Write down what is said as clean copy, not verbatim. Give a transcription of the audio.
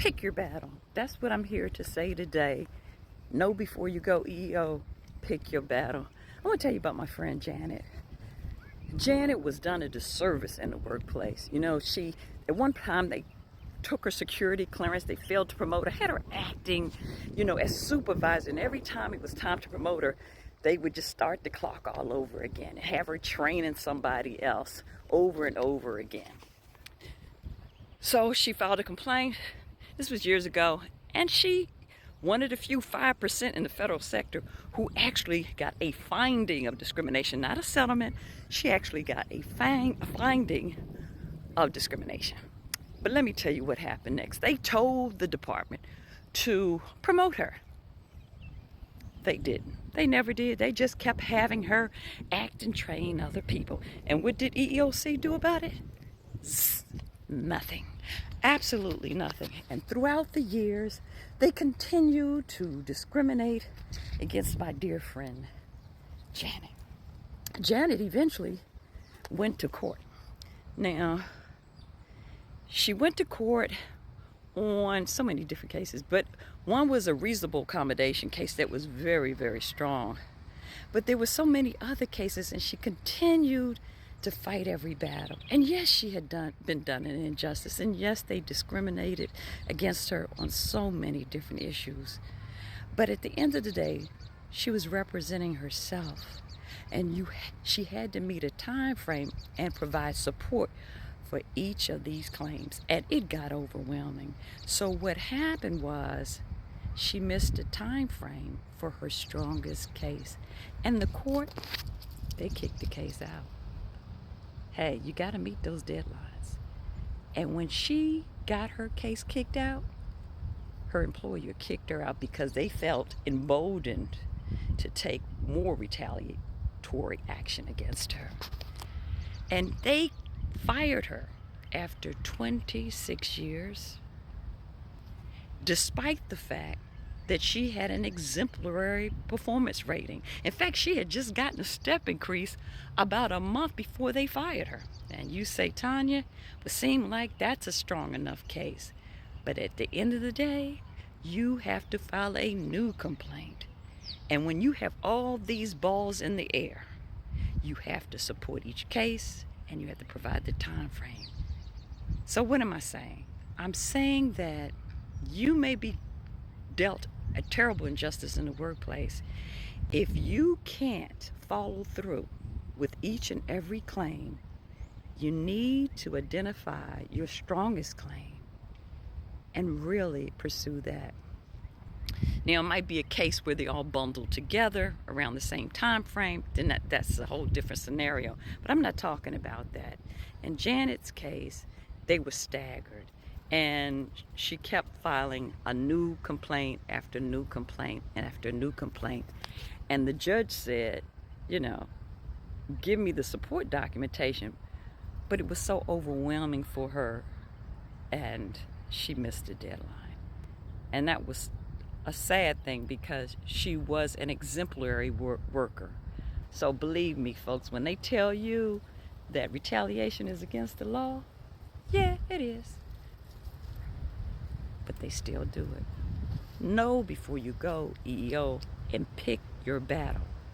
Pick your battle. That's what I'm here to say today. Know before you go, EEO. Pick your battle. I want to tell you about my friend Janet. Janet was done a disservice in the workplace. You know, at one time they took her security clearance. They failed to promote her, had her acting, as supervisor. And every time it was time to promote her, they would just start the clock all over again and have her training somebody else over and over again. So she filed a complaint. This was years ago. And she one of the few 5% in the federal sector who actually got a finding of discrimination, not a settlement. She actually got a finding of discrimination. But let me tell you what happened next. They told the department to promote her. They didn't. They never did. They just kept having her act and train other people. And what did EEOC do about it? Nothing. Absolutely nothing. And throughout the years, they continued to discriminate against my dear friend, Janet. Janet eventually went to court. Now, she went to court on so many different cases, but one was a reasonable accommodation case that was very, very strong. But there were so many other cases, and she continued to fight every battle. And yes, she had been done an injustice, and yes, they discriminated against her on so many different issues. But at the end of the day, she was representing herself, and she had to meet a time frame and provide support for each of these claims, and it got overwhelming. So what happened was she missed a time frame for her strongest case, and the court, they kicked the case out. Hey, you got to meet those deadlines. And when she got her case kicked out, her employer kicked her out because they felt emboldened to take more retaliatory action against her. And they fired her after 26 years, despite the fact that she had an exemplary performance rating. In fact, she had just gotten a step increase about a month before they fired her. And you say, Tanya, would seem like that's a strong enough case. But at the end of the day, you have to file a new complaint. And when you have all these balls in the air, you have to support each case, and you have to provide the time frame. So what am I saying? I'm saying that you may be dealt a terrible injustice in the workplace. If you can't follow through with each and every claim, you need to identify your strongest claim and really pursue that. Now, it might be a case where they all bundled together around the same time frame. Then that's a whole different scenario. But I'm not talking about that. In Janet's case, they were staggered. And she kept filing a new complaint after new complaint and after new complaint. And the judge said, give me the support documentation. But it was so overwhelming for her, and she missed the deadline. And that was a sad thing because she was an exemplary worker. So believe me, folks, when they tell you that retaliation is against the law, yeah, it is. But they still do it. Know before you go, EEO, and pick your battle.